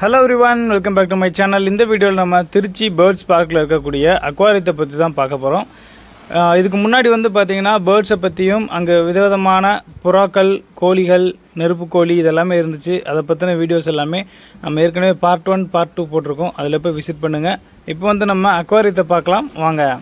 Hello everyone, welcome back to my channel. இந்த வீடியோவில் நம்ம திருச்சி பேர்ட்ஸ் பார்க்கில் இருக்கக்கூடிய அக்வாரியத்தை பற்றி தான் பார்க்க போகிறோம். இதுக்கு முன்னாடி பார்த்திங்கன்னா பேர்ட்ஸை பற்றியும் அங்கே விதவிதமான புறாக்கள், கோழிகள், நெருப்பு கோழி இதெல்லாமே இருந்துச்சு. அதை பற்றின வீடியோஸ் எல்லாமே நம்ம ஏற்கனவே பார்ட் 1 பார்ட் 2 போட்டிருக்கோம். அதில் போய் விசிட் பண்ணுங்கள். இப்போ நம்ம அக்வாரியத்தை பார்க்கலாம் வாங்க.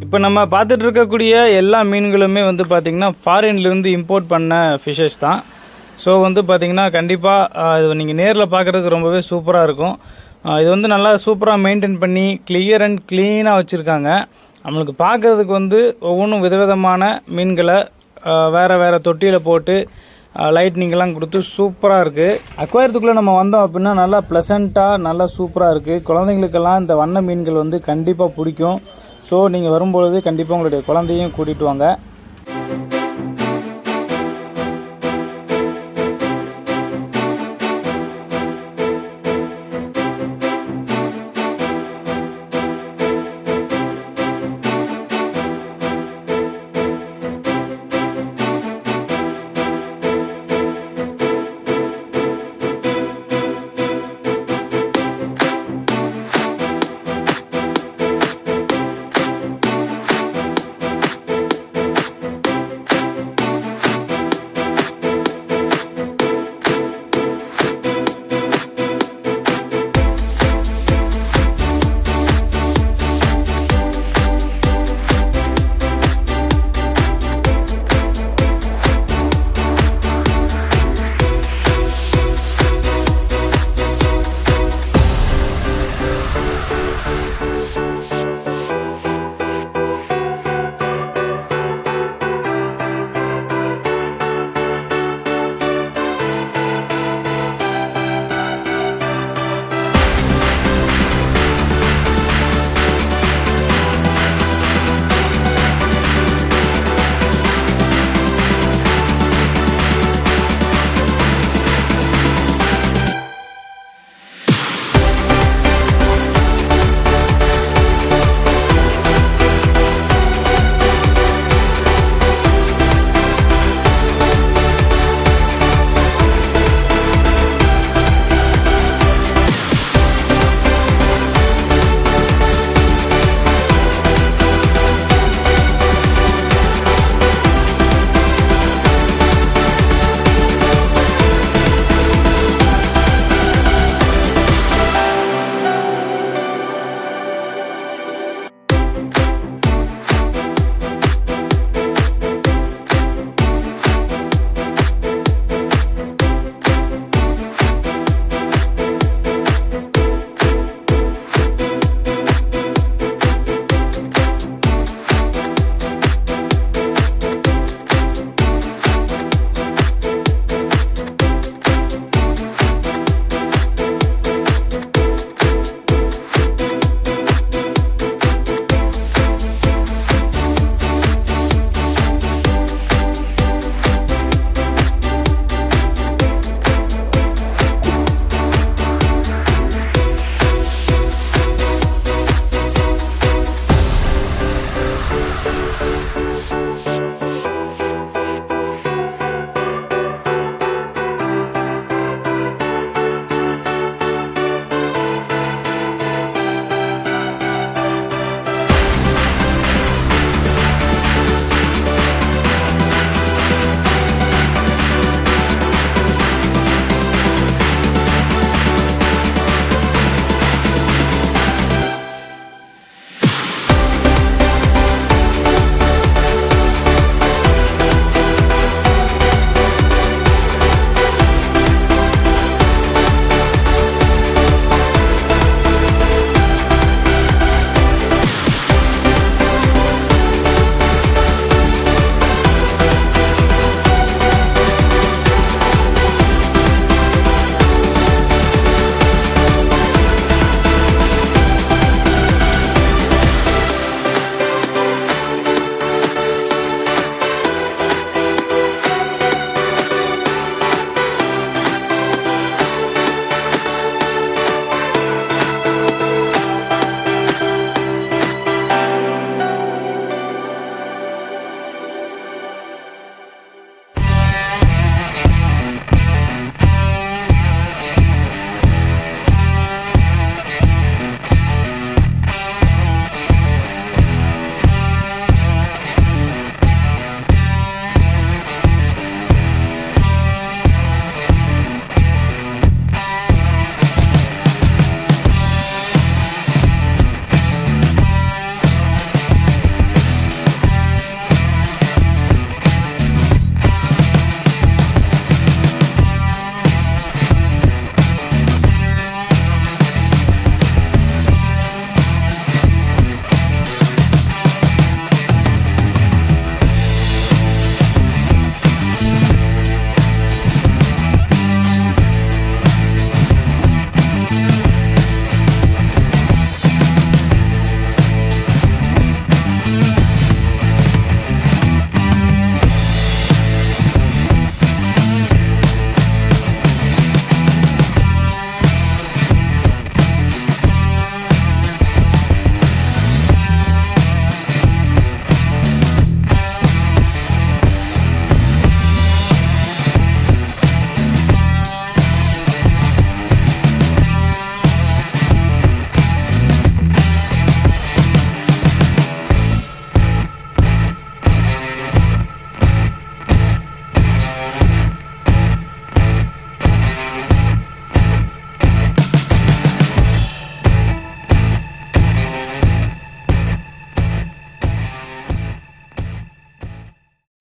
இப்போ நம்ம பார்த்துட்டு இருக்கக்கூடிய எல்லா மீன்களுமே பார்த்திங்கன்னா ஃபாரின்லேருந்து இம்போர்ட் பண்ண ஃபிஷ்ஷஸ் தான். ஸோ பார்த்திங்கன்னா கண்டிப்பாக இது நீங்கள் நேரில் பார்க்குறதுக்கு ரொம்பவே சூப்பராக இருக்கும். இது நல்லா சூப்பராக மெயின்டைன் பண்ணி கிளியர் அண்ட் க்ளீனாக வச்சுருக்காங்க. நம்மளுக்கு பார்க்குறதுக்கு ஒவ்வொன்றும் விதவிதமான மீன்களை வேறு தொட்டியில் போட்டு லைட்னிங்கெல்லாம் கொடுத்து சூப்பராக இருக்குது. அக்வாரியத்துக்குள்ளே நம்ம வந்தோம் அப்படின்னா நல்லா ப்ளசண்ட்டாக நல்லா சூப்பராக இருக்குது. குழந்தைங்களுக்கெல்லாம் இந்த வண்ண மீன்கள் கண்டிப்பாக பிடிக்கும். ஸோ நீங்கள் வரும்பொழுது கண்டிப்பாக உங்களுடைய குழந்தையும் கூட்டிகிட்டு வாங்க.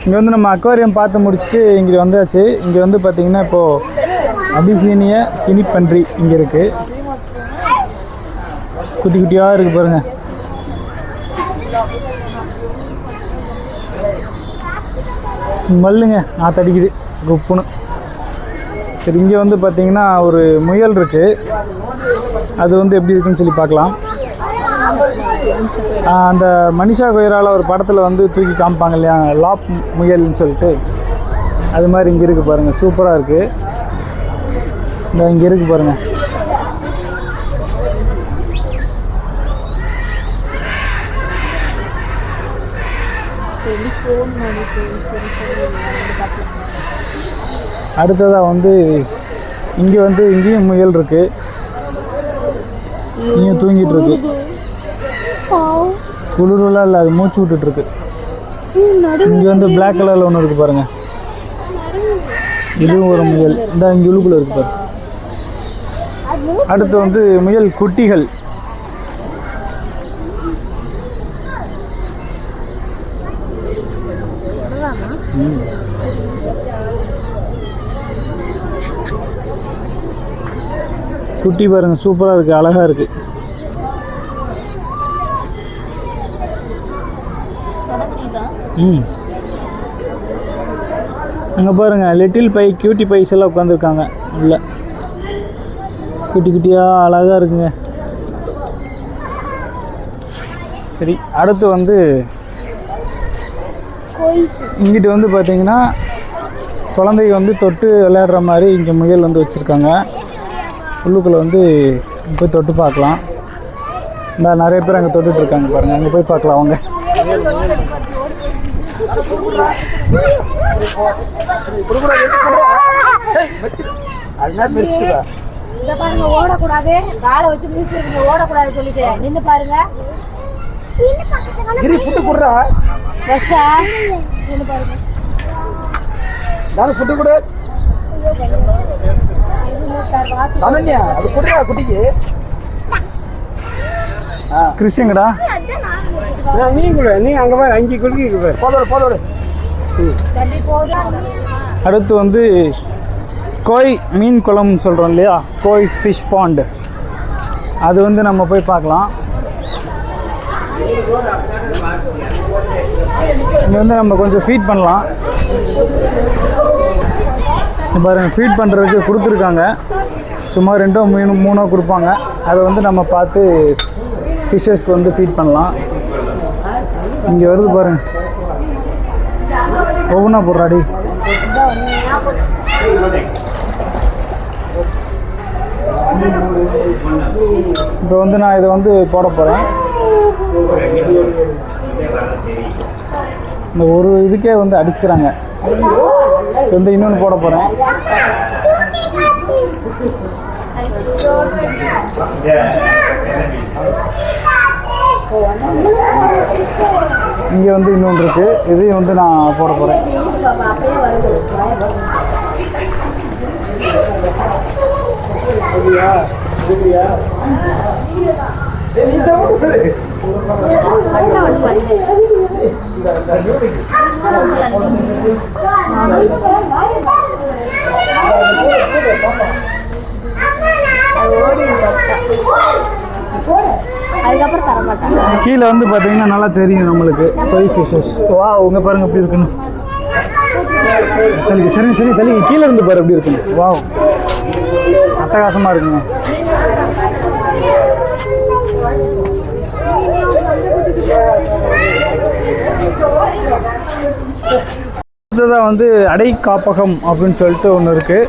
இங்கே வந்து நம்ம அக்வாரியம் பார்த்து முடிச்சுட்டு இங்கே வந்தாச்சு. இங்கே வந்து பார்த்திங்கன்னா இப்போது அபிசீனிய கினிப்பன்றி இங்கே இருக்குது. குட்டி குட்டியாக இருக்குது பாருங்கள். ஸ்மெல்லுங்க நாத்தடிக்குது குப்புன்னு. சரி, இங்கே வந்து பார்த்திங்கன்னா ஒரு முயல் இருக்குது. அது வந்து எப்படி இருக்குன்னு சொல்லி பார்க்கலாம். அந்த மனிஷா கொய்ரால ஒரு படத்தில் வந்து தூக்கி காமிப்பாங்க இல்லையா, லாப் முயல்னு சொல்லிட்டு, அது மாதிரி இங்கே இருக்குது பாருங்கள். சூப்பராக இருக்குது. இந்த இங்கே இருக்குது பாருங்கள். அடுத்ததாக வந்து இங்கே வந்து இங்கேயும் முயல் இருக்குது. இங்கேயும் தூங்கிட்டு இருக்கு. குளிரெலாம் இல்லை, அது மூச்சு விட்டுட்டுருக்கு. இங்கே வந்து பிளாக் கலரில் ஒன்று இருக்குது பாருங்கள். இதுவும் ஒரு முயல். இந்த இங்கே உள்ளுக்குள்ளே இருக்குது பாருங்க. அடுத்து வந்து முயல் குட்டிகள். குட்டி பாருங்க, சூப்பராக இருக்குது, அழகாக இருக்குது. அங்கே பாருங்கள் லிட்டில் பை கியூட்டி பைஸ் எல்லாம் உட்காந்துருக்காங்க உள்ள. குட்டி குட்டியாக அழகாக இருக்குங்க. சரி, அடுத்து வந்து இங்கிட்டு வந்து பார்த்தீங்கன்னா குழந்தைங்க வந்து தொட்டு விளையாடுற மாதிரி இங்கே முயல் வந்து வச்சுருக்காங்க. உள்ளுக்குள்ளே வந்து போய் தொட்டு பார்க்கலாம். இந்த நிறைய பேர் அங்கே தொட்டுட்ருக்காங்க பாருங்கள். அங்கே போய் பார்க்கலாம் அவங்க. ஓடக்கூடாது, காலை வச்சு முடிச்சிருக்கீங்க, ஓடக்கூடாது சொல்லிட்டு நின்று பாருங்க. கிருஷ்ணங்கடா, நீ அங்க போய் அங்கே குளிக்க போதோட. அடுத்து வந்து கோய் மீன் குளம்னு சொல்கிறோம் இல்லையா, கோய் ஃபிஷ் பாண்ட், அது வந்து நம்ம போய் பார்க்கலாம். இங்கே வந்து நம்ம கொஞ்சம் ஃபீட் பண்ணலாம். பாருங்கள், ஃபீட் பண்ணுறதுக்கு கொடுத்துருக்காங்க. சும்மா 2-3 கொடுப்பாங்க. அதை வந்து நம்ம பார்த்து ஃபிஷ்ஷஸ்க்கு வந்து ஃபீட் பண்ணலாம். இங்கே வருது பாருங்க, ஒவ்வொன்றா போடுறாடி. இப்போ வந்து நான் இதை வந்து போட போகிறேன். இந்த ஒரு இதுக்கே வந்து அடிச்சுக்கிறாங்க. வந்து இன்னொன்று போட போகிறேன். இங்கே வந்து இன்னொன்று இருக்குது, இதையும் வந்து நான் போட போகிறேன். கீழே வந்து பார்த்தீங்கன்னா நல்லா தெரியும் நம்மளுக்கு கோய் ஃபிஷஸ். வா, உங்க பாருங்க எப்படி இருக்குன்னு. சரி தள்ளி கீழே இருந்து பாரு எப்படி இருக்குன்னு. வா, அட்டகாசமாக இருக்குங்க. அடுத்ததாக வந்து அடை காப்பகம் அப்படின்னு சொல்லிட்டு ஒன்று இருக்குது.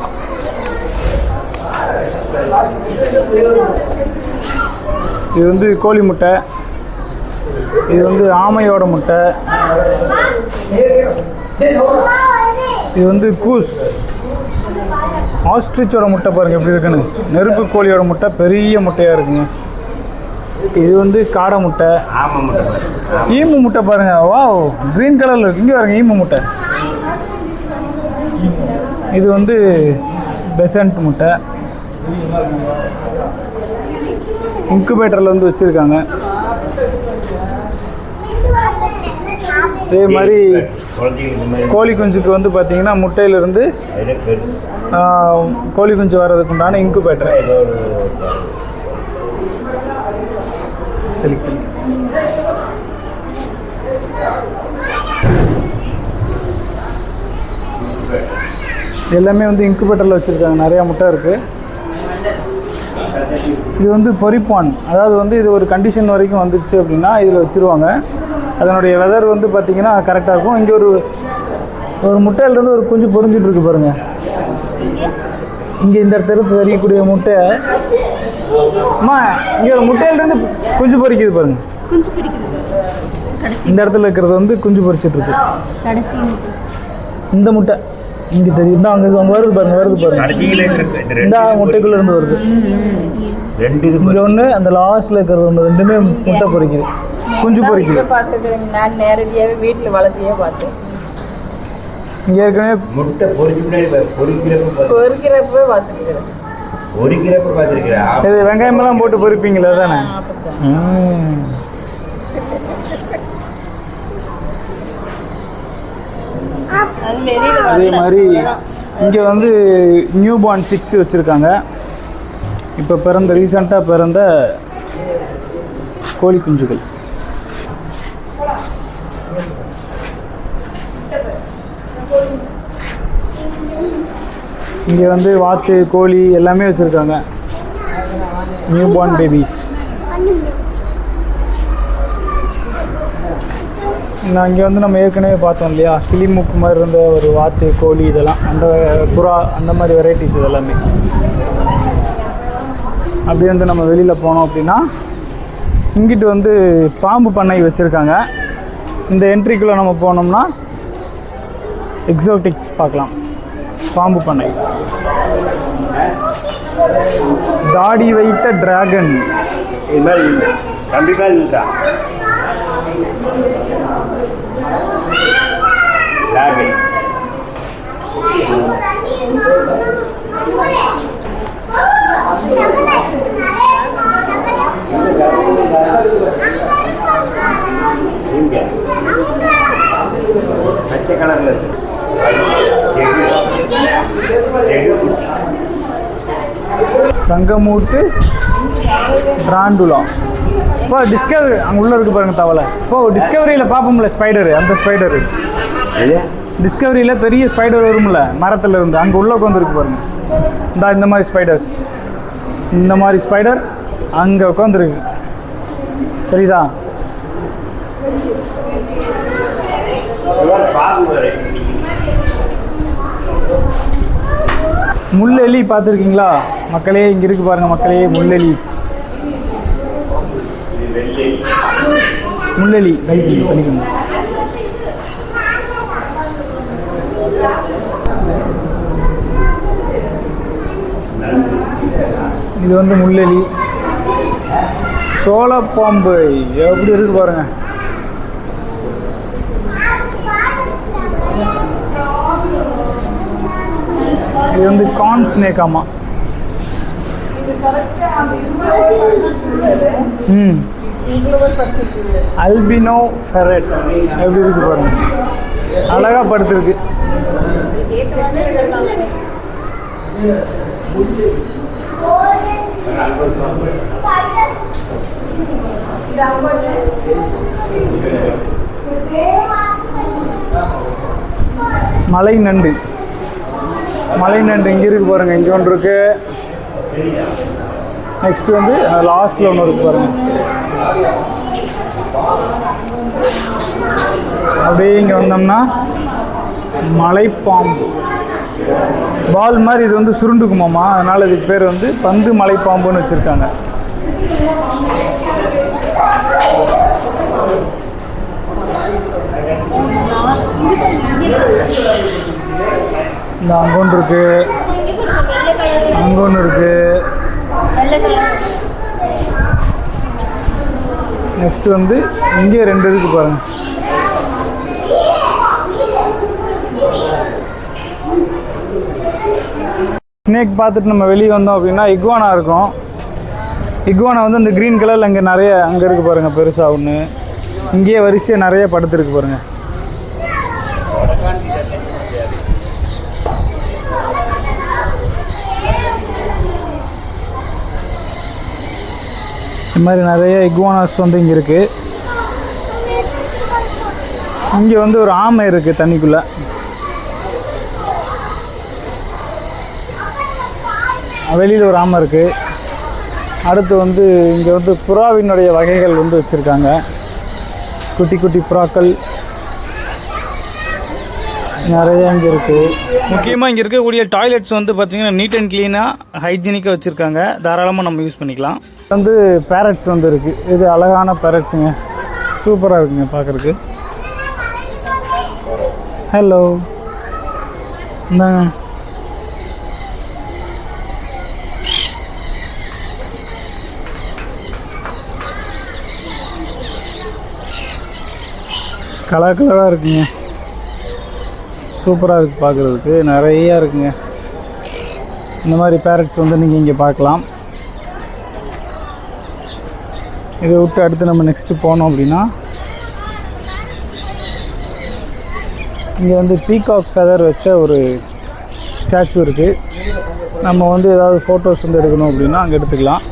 இது வந்து கோழி முட்டை, இது வந்து ஆமையோட முட்டை, இது வந்து கூஸ், ஆஸ்ட்ரிச்சோட முட்டை பாருங்கள் எப்படி இருக்குன்னு. நெருப்பு கோழியோட முட்டை பெரிய முட்டையாக இருக்குங்க. இது வந்து காடை முட்டை, ஈமு முட்டை பாருங்கள். வா, க்ரீன் கலரில் இருக்கு. இங்கே பாருங்க, ஈமு முட்டை. இது வந்து பெசன்ட் முட்டை. இன்குபேட்டரில் வந்து வச்சுருக்காங்க. அதே மாதிரி கோழி குஞ்சுக்கு வந்து பார்த்தீங்கன்னா முட்டையிலிருந்து கோழி குஞ்சு வர்றதுக்கு உண்டான இன்குபேட்டர். எல்லாமே வந்து இன்குபேட்டரில் வச்சுருக்காங்க. நிறையா முட்டை இருக்குது. இது வந்து பொரிப்பான், அதாவது வந்து இது ஒரு கண்டிஷன் வரைக்கும் வந்துடுச்சு அப்படின்னா இதில் வச்சுருவாங்க. அதனுடைய வெதர் வந்து பார்த்திங்கன்னா கரெக்டாக இருக்கும். இங்கே ஒரு முட்டையிலேருந்து ஒரு குஞ்சு பொரிஞ்சிட்டு இருக்கு பாருங்கள். இங்கே இந்த இடத்துல தெரியக்கூடிய முட்டை அம்மா, இங்கே ஒரு முட்டையிலேருந்து குஞ்சு பொரிக்குது பாருங்கள். இந்த இடத்துல இருக்கிறது வந்து குஞ்சு பொரிச்சிட்ருக்கு. இந்த முட்டை இங்கே தெரியும் தான், அங்கே வருது பாருங்க, வருது பாருங்க. இந்த முட்டைக்குள்ளே இருந்து வருது. இங்கே ஒன்று, அந்த லாஸ்ட்டில் இருக்கிறது ஒன்று, ரெண்டுமே முட்டை பொரிக்குது, குஞ்சு பொரிக்குது. நான் நேரடியாகவே வீட்டில் வளர்த்தியே பார்த்தேன். இங்கே ஏற்கனவே முட்டை பொறிக்கிறப்ப பார்த்துருக்கிறேன். இது வெங்காயமெல்லாம் போட்டு பொரிப்பீங்களா தானே? அதே மாதிரி இங்கே வந்து நியூ பார்ன் 6 வச்சுருக்காங்க. இப்போ ரீசெண்டாக பிறந்த கோழி குஞ்சுகள். இங்கே வந்து வாத்து, கோழி எல்லாமே வச்சுருக்காங்க. New born babies. நான் இங்கே வந்து நம்ம ஏற்கனவே பார்த்தோம் இல்லையா, கிளிமூக்கு மாதிரி இருந்த ஒரு வாத்து, கோழி, இதெல்லாம் அந்த புறா, அந்த மாதிரி வெரைட்டிஸ் இது எல்லாமே. அப்படியே வந்து நம்ம வெளியில் போனோம் அப்படின்னா இங்கிட்டு வந்து பாம்பு பண்ணை வச்சுருக்காங்க. இந்த என்ட்ரிக்குள்ளே நம்ம போனோம்னா எக்ஸோட்டிக்ஸ் பார்க்கலாம். பாம்பு பண்ணை, தாடி வைத்த டிராகன், இது மாதிரி கண்டிப்பாக இருக்கா டிராகன். பச்சை கலர்ல சங்கமூட்டு டிராண்டுலா. இப்போ டிஸ்கவரி அங்கே உள்ளே இருக்குது பாருங்கள் தவளை. இப்போ டிஸ்கவரியில் பார்ப்போம்ல ஸ்பைடரு, அந்த ஸ்பைடரு டிஸ்கவரியில் பெரிய ஸ்பைடர் வரும்ல மரத்தில் இருந்து, அங்கே உள்ளே உட்காந்துருக்கு பாருங்கள். இந்த மாதிரி ஸ்பைடர்ஸ், இந்த மாதிரி ஸ்பைடர் அங்கே உட்காந்துருக்கு, சரிதா? முள்ளெலி பார்த்துருக்கீங்களா மக்களே? இங்கே இருக்கு பாருங்கள் மக்களே, முள்ளெலி. முள்ளெலி கழிக்கணும். இது வந்து முள்ளெலி. சோளப்பாம்பு எப்படி இருக்கு பாருங்க. இது வந்து கார்ன் ஸ்னேக். ஆமா, அல்பினோ ஃபெரட் எப்படி இருக்கு பாருங்க, அழகா படுத்துருக்கு. மலை நண்டு, மலை நண்டு இங்கே இருக்கு பாருங்க. இங்கே ஒன்று இருக்கு. நெக்ஸ்ட் வந்து லாஸ்ட்ல ஒன்று இருக்கு பாருங்க. அப்படியே இங்கே வந்தோம்னா மலைப்பாம்பு பால் மாதிரி, இது வந்து சுருண்டுக்குமாமா, அதனால இதுக்கு பேர் வந்து பந்து மலைப்பாம்புன்னு வச்சிருக்காங்க. இந்த அங்கே ஒன்று இருக்கு, அங்கே ஒன்று இருக்கு. நெக்ஸ்ட் வந்து இங்கே 2 இருக்கு பாருங்க. ஸ்னேக் பார்த்துட்டு நம்ம வெளியே வந்தோம் அப்படின்னா இக்வானா இருக்கும். இக்வானா வந்து இந்த க்ரீன் கலரில் அங்கே நிறைய அங்கே இருக்குது பாருங்கள், பெருசாக ஒன்று. இங்கேயே வரிசையாக நிறைய படுத்துருக்கு பாருங்க. இந்த மாதிரி நிறைய இக்வானாஸ் வந்து இங்கே இருக்குது. இங்கே வந்து ஒரு ஆமை இருக்குது தண்ணிக்குள்ளே. வெளியில் ஒரு ஆமை இருக்குது. அடுத்து வந்து இங்கே வந்து புறாவினுடைய வகைகள் வந்து வச்சுருக்காங்க. குட்டி குட்டி புறாக்கள் நிறைய இங்கே இருக்குது. முக்கியமாக இங்கே இருக்கக்கூடிய டாய்லெட்ஸ் வந்து பார்த்திங்கன்னா நீட் அண்ட் க்ளீனாக ஹைஜீனிக்காக வச்சுருக்காங்க. தாராளமாக நம்ம யூஸ் பண்ணிக்கலாம். வந்து பேரட்ஸ் வந்து இருக்குது. இது அழகான பேரட்ஸுங்க, சூப்பராக இருக்குங்க பார்க்குறதுக்கு. ஹலோ, இந்தாங்க. கலர் கலராக இருக்குங்க, சூப்பராக இருக்குது பார்க்குறதுக்கு. நிறையா இருக்குங்க இந்த மாதிரி பேரட்ஸ் வந்து நீங்கள் இங்கே பார்க்கலாம். இதை விட்டு அடுத்து நம்ம நெக்ஸ்ட்டு போனோம் அப்படின்னா இங்கே வந்து பீகாக் ஃபெதர் வச்ச ஒரு ஸ்டாச்சு இருக்குது. நம்ம வந்து ஏதாவது ஃபோட்டோஸ் வந்து எடுக்கணும் அப்படின்னா அங்கே எடுத்துக்கலாம்.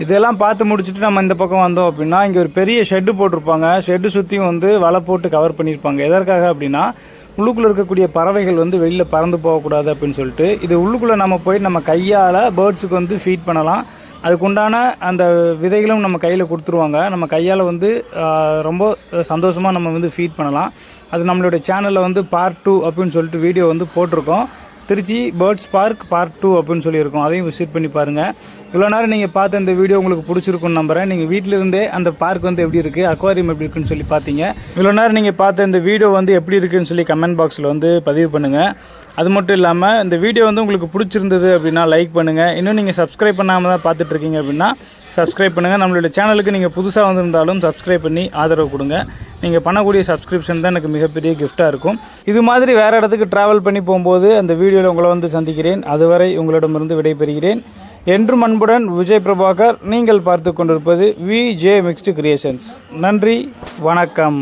இதெல்லாம் பார்த்து முடிச்சுட்டு நம்ம இந்த பக்கம் வந்தோம் அப்படின்னா இங்கே ஒரு பெரிய ஷெட்டு போட்டிருப்பாங்க. ஷெட்டு சுற்றியும் வந்து வலை போட்டு கவர் பண்ணியிருப்பாங்க. எதற்காக அப்படின்னா உள்ளுக்குள்ளே இருக்கக்கூடிய பறவைகள் வந்து வெளியில் பறந்து போகக்கூடாது அப்படின்னு சொல்லிட்டு. இது உள்ளுக்குள்ளே நம்ம போய் நம்ம கையால் பேர்ட்ஸுக்கு வந்து ஃபீட் பண்ணலாம். அதுக்குண்டான அந்த விதைகளும் நம்ம கையில் கொடுத்துருவாங்க. நம்ம கையால் வந்து ரொம்ப சந்தோஷமாக நம்ம வந்து ஃபீட் பண்ணலாம். அது நம்மளுடைய சேனலில் வந்து பார்ட் 2 அப்படின்னு சொல்லிட்டு வீடியோ வந்து போட்டிருக்கோம். திருச்சி பேர்ட்ஸ் பார்க் பார்ட் 2 அப்படின்னு சொல்லியிருக்கோம். அதையும் விசிட் பண்ணி பாருங்கள். இவ்வளோ நேரம் நீங்கள் பார்த்த இந்த வீடியோ உங்களுக்கு பிடிச்சிருக்குன்னு நம்புகிறேன். நீங்கள் வீட்டிலிருந்தே அந்த பார்க் வந்து எப்படி இருக்குது, அக்வாரியம் எப்படி இருக்குன்னு சொல்லி பார்த்தீங்க. இவ்வளோ நேரம் நீங்கள் பார்த்த இந்த வீடியோ வந்து எப்படி இருக்குன்னு சொல்லி கமெண்ட் பாக்ஸில் வந்து பதிவு பண்ணுங்கள். அது மட்டும் இல்லாமல் இந்த வீடியோ வந்து உங்களுக்கு பிடிச்சிருந்தது அப்படின்னா லைக் பண்ணுங்கள். இன்னும் நீங்கள் சப்ஸ்கிரைப் பண்ணாமல் தான் பார்த்துட்ருக்கீங்க அப்படின்னா சப்ஸ்கிரைப் பண்ணுங்கள். நம்மளுடைய சேனலுக்கு நீங்கள் புதுசாக வந்திருந்தாலும் சப்ஸ்கிரைப் பண்ணி ஆதரவு கொடுங்க. நீங்கள் பண்ணக்கூடிய சப்ஸ்கிரிப்ஷன் தான் எனக்கு மிகப்பெரிய கிஃப்ட்டாக இருக்கும். இது மாதிரி வேறு இடத்துக்கு ட்ராவல் பண்ணி போகும்போது அந்த வீடியோவில் உங்களை வந்து சந்திக்கிறேன். அதுவரை உங்களிடமிருந்து விடைபெறுகிறேன். என்றும் அன்புடன் விஜய் பிரபாகர். நீங்கள் பார்த்து கொண்டிருப்பது விஜே மிக்ஸ்டு கிரியேஷன்ஸ். நன்றி, வணக்கம்.